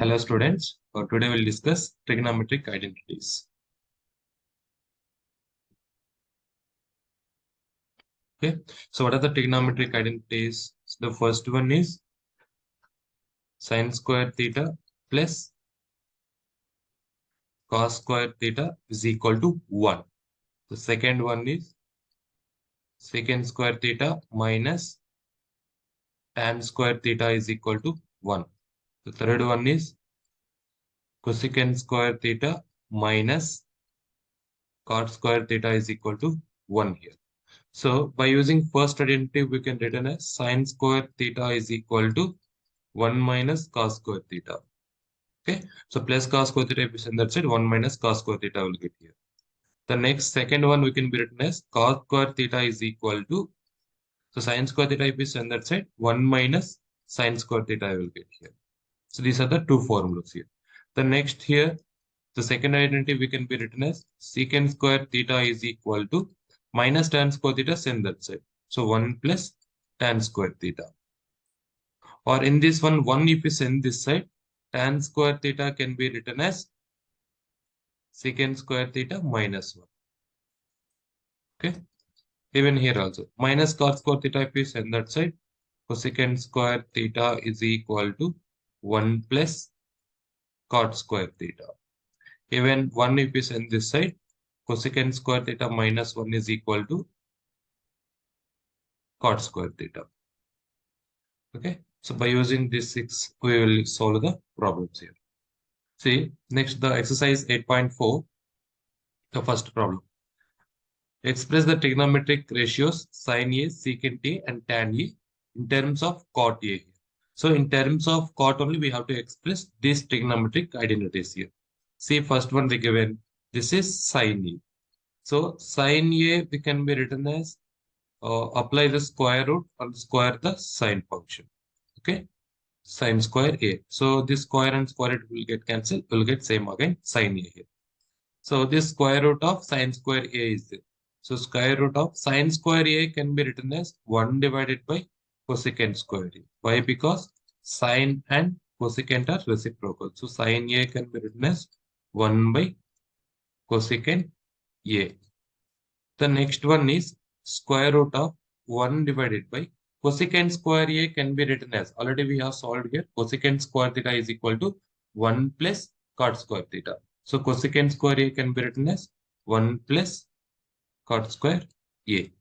Hello students, today we'll discuss trigonometric identities. Okay, so what are the trigonometric identities? So the first one is sine square theta plus cos square theta is equal to 1. The second one is secant square theta minus tan square theta is equal to 1. The third one is cosecant square theta minus cot square theta is equal to 1 here. So by using first identity, we can written as sine square theta is equal to 1 minus cos square theta. Okay, so plus cos square theta is on that side, 1 minus cos square theta will get here. The next second one we can be written as cos square theta is equal to, so sine square theta is on that side, 1 minus sine square theta I will get here. So these are the two formulas here. The next here, the second identity we can be written as secant square theta is equal to minus tan square theta send that side. So 1 plus tan square theta. Or in this one, 1 if you send this side, tan square theta can be written as secant square theta minus 1. Okay. Even here also, minus cos square theta if you send that side, cosecant square theta is equal to 1 plus cot square theta. Even 1 if you send this side, cosecant square theta minus 1 is equal to cot square theta. Okay, so by using these 6, we will solve the problems here. See, next the exercise 8.4, the first problem. Express the trigonometric ratios sin A, secant A, and tan A in terms of cot A. So in terms of cot only, we have to express these trigonometric identities here. See, first one they given, this is sin A. So sin A we can be written as apply the square root and square the sine function. Okay, sine square A. So this square and square root will get cancelled. We'll get same again sin A here. So this square root of sine square A is there. So square root of sine square A can be written as 1 divided by cosecant square A. Why? Because sine and cosecant are reciprocal. So sine A can be written as 1 by cosecant A. The next one is square root of 1 divided by cosecant square A can be written as, already we have solved here, cosecant square theta is equal to 1 plus cot square theta. So cosecant square A can be written as 1 plus cot square A.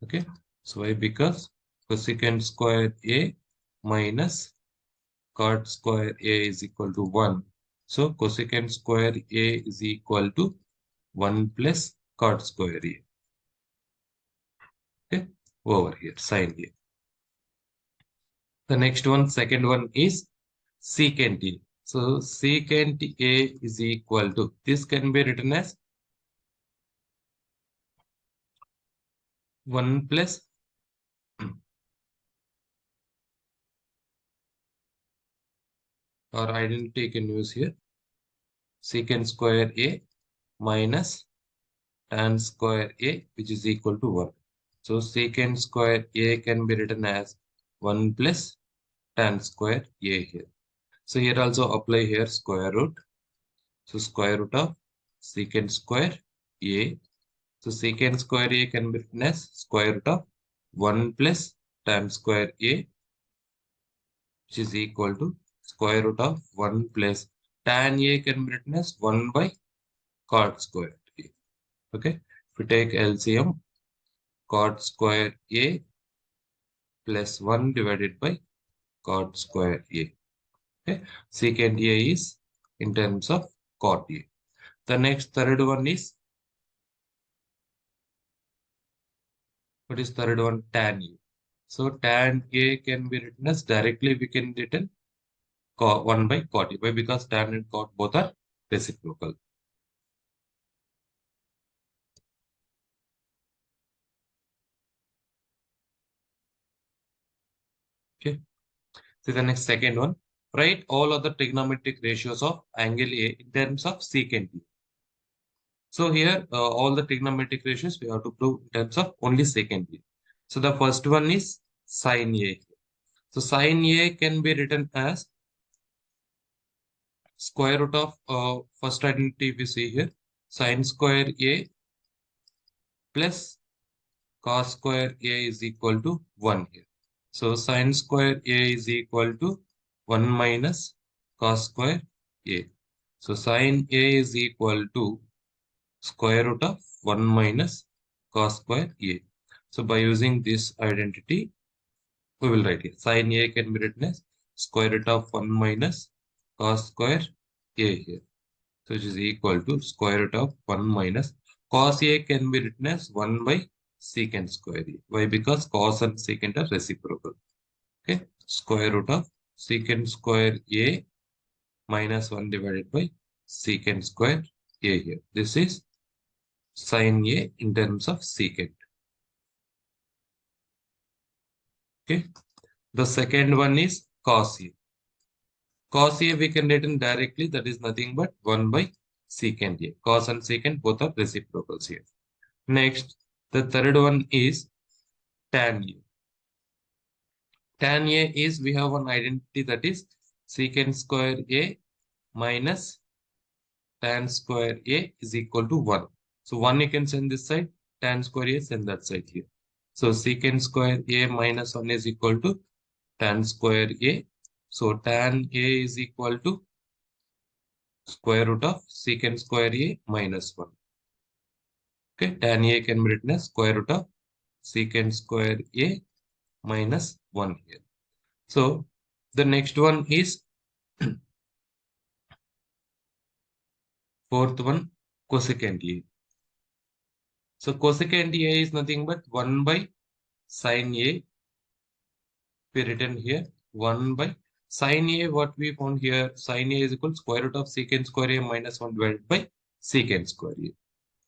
Okay, so why? Because cosecant square A minus cot square A is equal to 1. So cosecant square A is equal to 1 plus cot square A. Okay, over here, sine A. The next one, second one is secant A. So secant A is equal to, this can be written as 1 plus or identity you can use here, secant square A minus tan square A, which is equal to 1. So secant square A can be written as 1 plus tan square A here. So here also apply here square root. So square root of secant square A. So secant square A can be written as square root of 1 plus tan square A, which is equal to square root of 1 plus tan A can be written as 1 by cot square A. Okay, if we take LCM, cot square A plus 1 divided by cot square A. Okay, secant A is in terms of cot A. The next third one is, what is third one? Tan A. So tan A can be written as, directly we can written 1 by cot A. Why? Because tan and cot both are reciprocal. Okay. So the next second one, write all other trigonometric ratios of angle A in terms of secant A. So here, all the trigonometric ratios we have to prove in terms of only secant A. So the first one is sin A. So sin A can be written as square root of first identity we see here, sine square A plus cos square A is equal to 1 here. So sine square A is equal to 1 minus cos square A. So sine A is equal to square root of 1 minus cos square A. So by using this identity, we will write it. Sin A can be written as square root of 1 minus cos square A here. So which is equal to square root of 1 minus cos A can be written as 1 by secant square A. Why? Because cos and secant are reciprocal. Okay. Square root of secant square A minus 1 divided by secant square A here. This is sin A in terms of secant. Okay. The second one is cos A. Cos A we can written directly, that is nothing but 1 by secant A. Cos and secant both are reciprocals here. Next, the third one is tan A. Tan A is, we have one identity, that is secant square A minus tan square A is equal to 1. So 1 you can send this side, tan square A send that side here. So secant square A minus 1 is equal to tan square A. So tan A is equal to square root of secant square A minus 1. Okay, tan A can be written as square root of secant square A minus 1 here. So the next one is fourth one, cosecant A. So cosecant A is nothing but 1 by sin A. We written here 1 by sin A. What we found here, sin A is equal to square root of secant square A minus 1 divided by secant square A.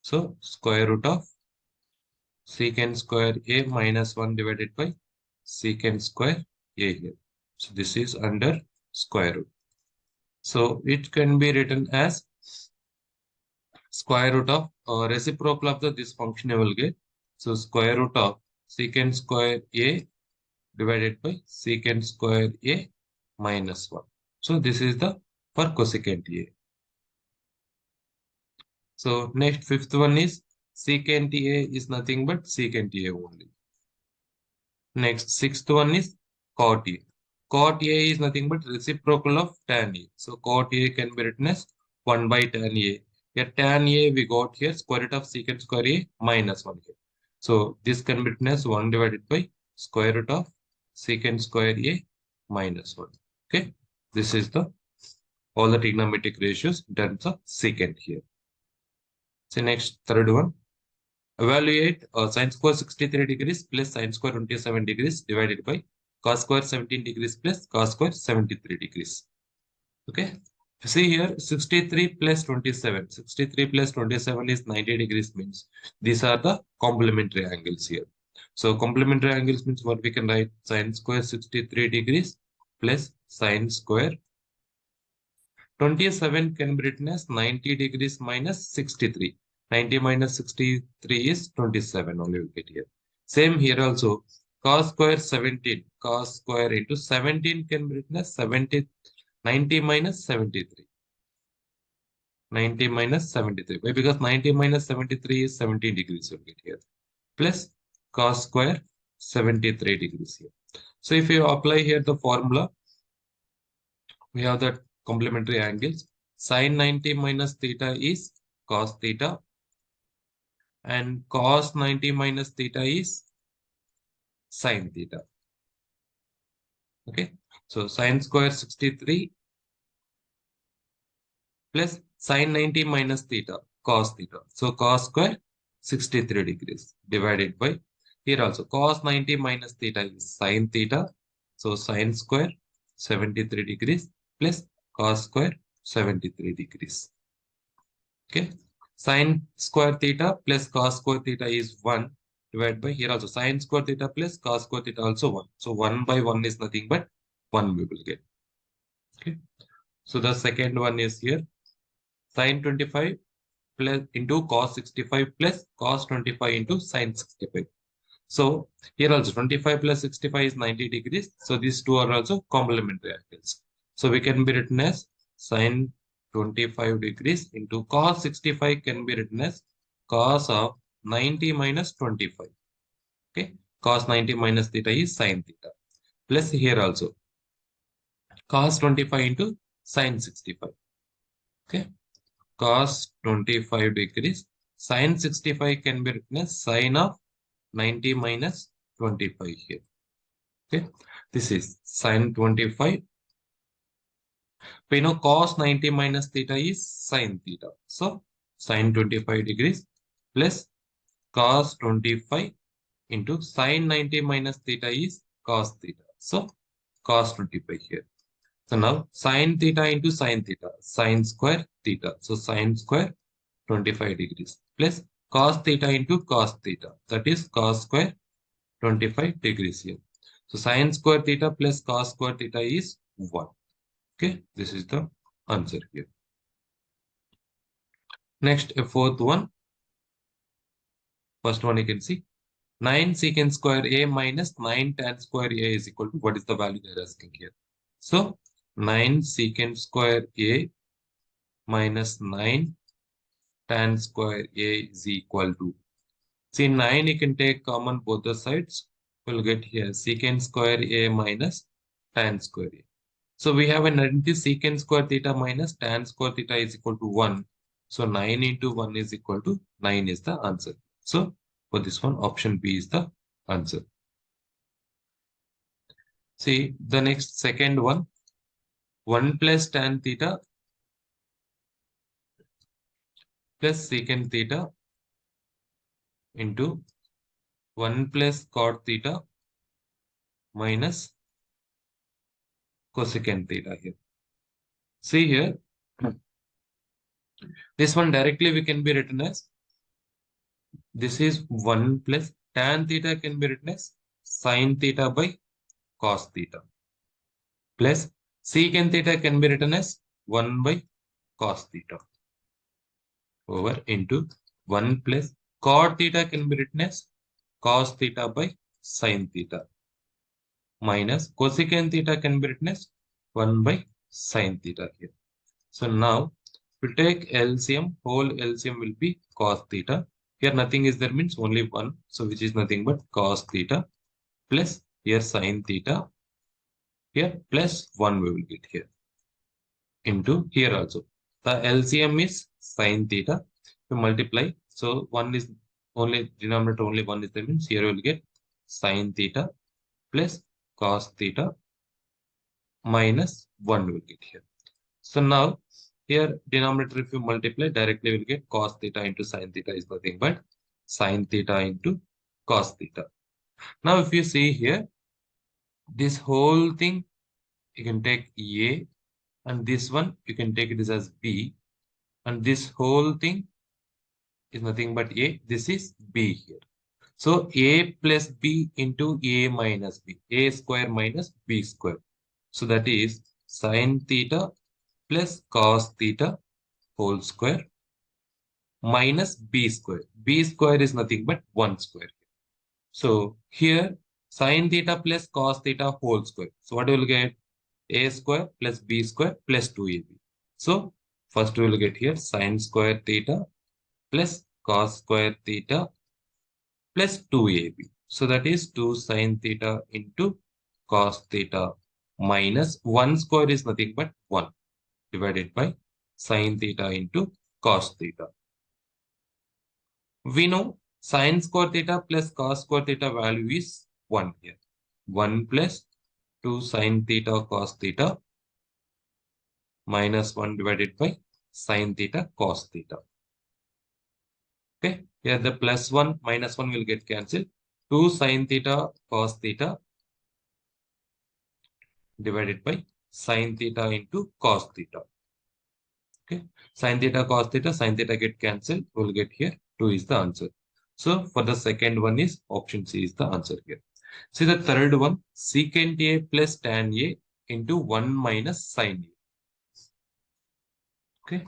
So square root of secant square A minus 1 divided by secant square A here. So this is under square root. So it can be written as square root of reciprocal of this function you will get. So square root of secant square A divided by secant square A minus 1. So this is the for cosecant A. So next fifth one is secant A is nothing but secant A only. Next sixth one is cot A. Cot A is nothing but reciprocal of tan A. So cot A can be written as 1 by tan A. Here tan A we got here square root of secant square A minus 1 here. So this can be written as 1 divided by square root of secant square A minus 1. Okay. This is the all the trigonometric ratios in terms of secant here. So next third one. Evaluate sine square 63 degrees plus sine square 27 degrees divided by cos square 17 degrees plus cos square 73 degrees. Okay. See here 63 plus 27. 63 plus 27 is 90 degrees means these are the complementary angles here. So complementary angles means what we can write sine square 63 degrees plus sine square 27 can be written as 90 degrees minus 63. 90 minus 63 is 27 only we get here. Same here also. Cos square 17. Cos square into 17 can be written as 90 minus 73. 90 minus 73. Why? Because 90 minus 73 is 17 degrees we get here. Plus cos square 73 degrees here. So if you apply here the formula, we have the complementary angles. Sin 90 minus theta is cos theta and cos 90 minus theta is sin theta. Okay. So sin square 63 plus sin 90 minus theta cos theta. So cos square 63 degrees divided by here also cos 90 minus theta is sin theta. So sin square 73 degrees plus cos square 73 degrees. Okay. Sin square theta plus cos square theta is 1 divided by here also sin square theta plus cos square theta also 1. So 1 by 1 is nothing but 1 we will get. Okay. So the second one is here sin 25 plus into cos 65 plus cos 25 into sin 65. So here also 25 plus 65 is 90 degrees. So these two are also complementary angles. So we can be written as sin 25 degrees into cos 65 can be written as cos of 90 minus 25. Okay, cos 90 minus theta is sin theta. Plus here also cos 25 into sin 65. Okay, cos 25 degrees sin 65 can be written as sin of 90 minus 25 here. Okay, this is sin 25. We know cos 90 minus theta is sin theta. So sin 25 degrees plus cos 25 into sin 90 minus theta is cos theta. So cos 25 here. So now sin theta into sin theta, sin square theta. So sin square 25 degrees plus cos theta into cos theta. That is cos square 25 degrees here. So sin square theta plus cos square theta is 1. Okay, this is the answer here. Next, a fourth one. First one you can see 9 secant square a minus 9 tan square a is equal to, what is the value they're asking here? So 9 secant square a minus 9 tan square a is equal to, see 9 you can take common both the sides. We'll get here secant square a minus tan square a. So we have an identity secant square theta minus tan square theta is equal to 1. So 9 into 1 is equal to 9 is the answer. So for this one, option B is the answer. See the next second one, 1 plus tan theta plus secant theta into 1 plus cot theta minus cosecant theta here. See here, this one directly we can be written as, this is 1 plus tan theta can be written as sin theta by cos theta plus secant theta can be written as 1 by cos theta over into 1 plus cot theta can be written as cos theta by sin theta minus cosecant theta can be written as 1 by sin theta here. So now we take LCM, whole LCM will be cos theta. Here nothing is there means only 1. So which is nothing but cos theta plus here sin theta, here plus 1 we will get here into here also. The LCM is sin theta. To multiply, so 1 is only denominator, only 1 is there means here we will get sin theta plus cos theta minus 1 we will get here. So now here denominator if you multiply directly we will get cos theta into sin theta is nothing but sin theta into cos theta. Now if you see here, this whole thing you can take A and this one you can take it as B and this whole thing is nothing but A. This is B here. So A plus B into A minus B. A square minus B square. So that is sin theta plus cos theta whole square minus B square. B square is nothing but 1 square. So here sin theta plus cos theta whole square. So what we will get? A square plus B square plus 2AB. So first we will get here sin square theta plus cos square theta plus 2AB. So that is 2 sin theta into cos theta minus 1 square is nothing but 1 divided by sin theta into cos theta. We know sin square theta plus cos square theta value is 1 here. 1 plus 2 sin theta cos theta minus 1 divided by sin theta cos theta. Okay, here the plus 1 minus 1 will get cancelled. 2 sin theta cos theta divided by sin theta into cos theta. Okay, sin theta get cancelled. We'll get here 2 is the answer. So for the second one is option C is the answer here. See the third one, secant A plus tan A into 1 minus sin A. Okay,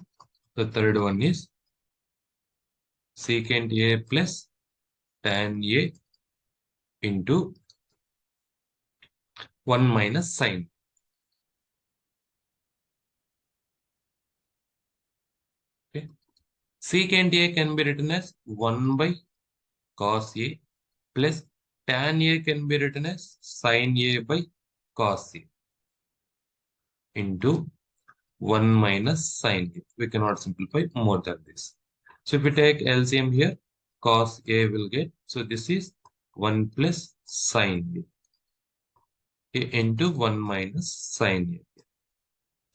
the third one is secant A plus tan A into 1 minus sin. Okay. Secant A can be written as 1 by cos A plus tan A can be written as sin A by cos A into 1 minus sin A. We cannot simplify more than this. So if we take LCM here, cos A will get, so this is 1 plus sin A into 1 minus sin A.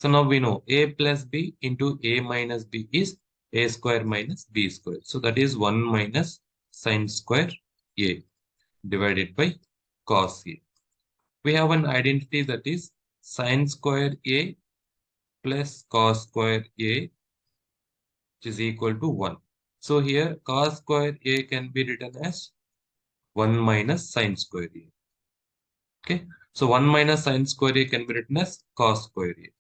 So now we know A plus B into A minus B is A square minus B square. So that is 1 minus sin square A divided by cos A. We have an identity that is sin square A plus cos square A, which is equal to 1. So here cos square A can be written as 1 minus sin square A. Okay. So 1 minus sin square A can be written as cos square A.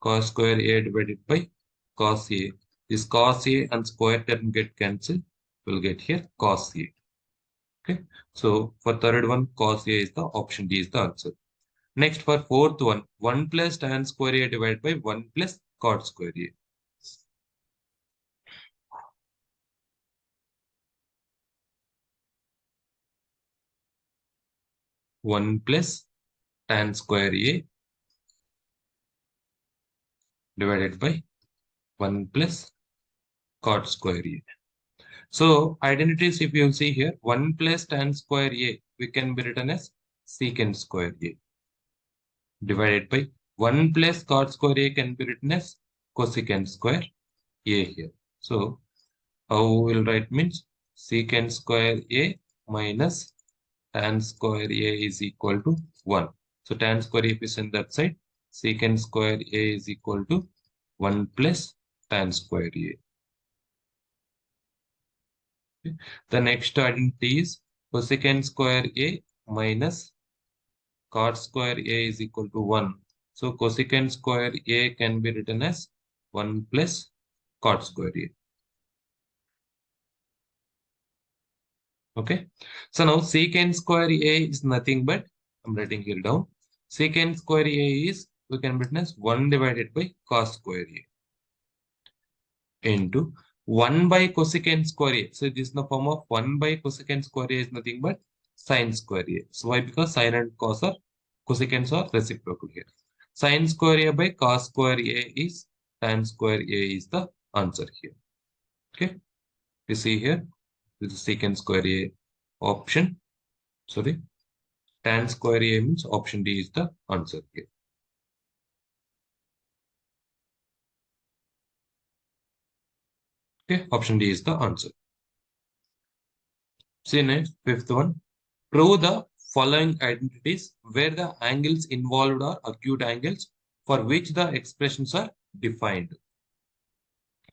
Cos square A divided by cos A. This cos A and square term get cancelled. We'll get here cos A. Okay. So for third one, cos A is the option D is the answer. Next for fourth one, 1 plus tan square A divided by 1 plus cot square A. One plus tan square A divided by 1 plus cot square A. So identities, if you see here, 1 plus tan square A, we can be written as secant square A divided by 1 plus cot square A can be written as cosecant square A here. So how we will write means secant square A minus tan square A is equal to 1. So tan square A if we send that side, secant square A is equal to 1 plus tan square A. Okay. The next identity is cosecant square A minus cot square A is equal to 1. So cosecant square A can be written as 1 plus cot square A. Okay. So now secant square A is nothing but, I'm writing here down. Secant square A is, we can witness 1 divided by cos square A into 1 by cosecant square A. So this is the form of 1 by cosecant square A is nothing but sin square A. So why? Because sin and cos are cosecants are reciprocal here. Sin square A by cos square A is tan square A is the answer here. Okay. You see here, this is secant square A option. Sorry. Tan square A means option D is the answer here. Okay, option D is the answer. See next, fifth one. Prove the following identities where the angles involved are acute angles for which the expressions are defined.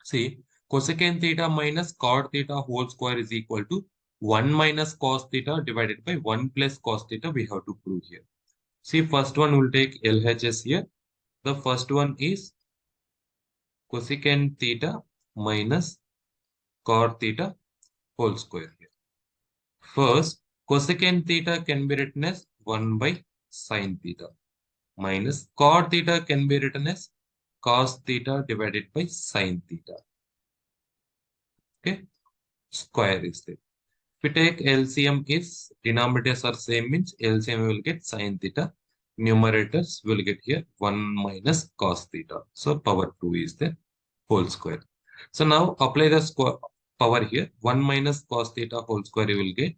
See, cosecant theta minus cot theta whole square is equal to 1 minus cos theta divided by 1 plus cos theta we have to prove here. See, first one will take LHS here. The first one is cosecant theta minus cot theta whole square here. First, cosecant theta can be written as 1 by sin theta minus cot theta can be written as cos theta divided by sin theta. Okay, square is there. If we take LCM is denominators are same means LCM will get sin theta. Numerators will get here 1 minus cos theta. So power 2 is the whole square. So now apply the square power here. 1 minus cos theta whole square you will get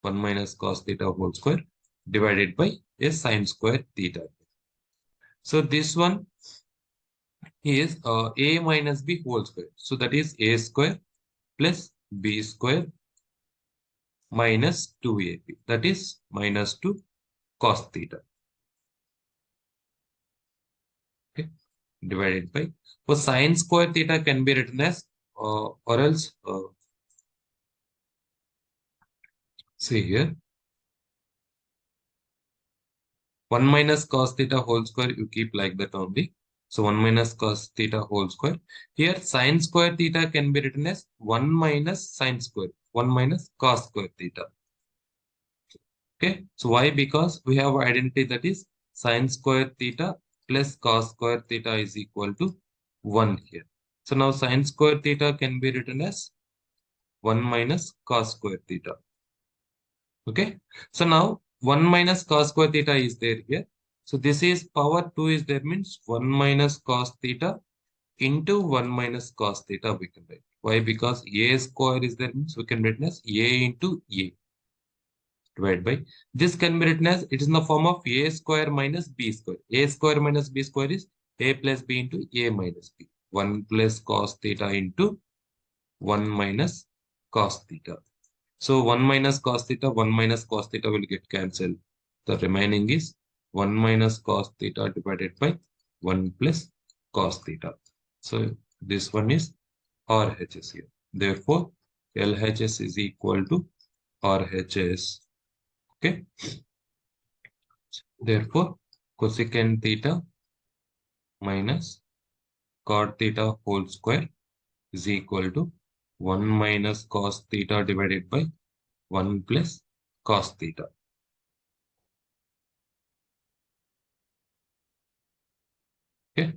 1 minus cos theta whole square divided by a sin square theta. So this one is a minus b whole square. So that is a square plus b square minus 2ab. That is minus 2 cos theta. Okay, divided by. For sin square theta can be written as or else see here 1 minus cos theta whole square you keep like that only. So 1 minus cos theta whole square. Here sin square theta can be written as 1 minus sin square, 1 minus cos square theta. Okay, so why? Because we have identity that is sin square theta plus cos square theta is equal to 1 here. So now sine square theta can be written as 1 minus cos square theta. Okay. So now 1 minus cos square theta is there here. So this is power 2 is there means 1 minus cos theta into 1 minus cos theta we can write. Why? Because a square is there means we can write as a into a divided by. This can be written as it is in the form of a square minus b square. A square minus b square is a plus b into a minus b. 1 plus cos theta into 1 minus cos theta. So 1 minus cos theta, 1 minus cos theta will get cancelled. The remaining is 1 minus cos theta divided by 1 plus cos theta. So this one is RHS here. Therefore, LHS is equal to RHS. Okay. Therefore, cosecant theta minus cot theta whole square is equal to 1 minus cos theta divided by 1 plus cos theta. Okay.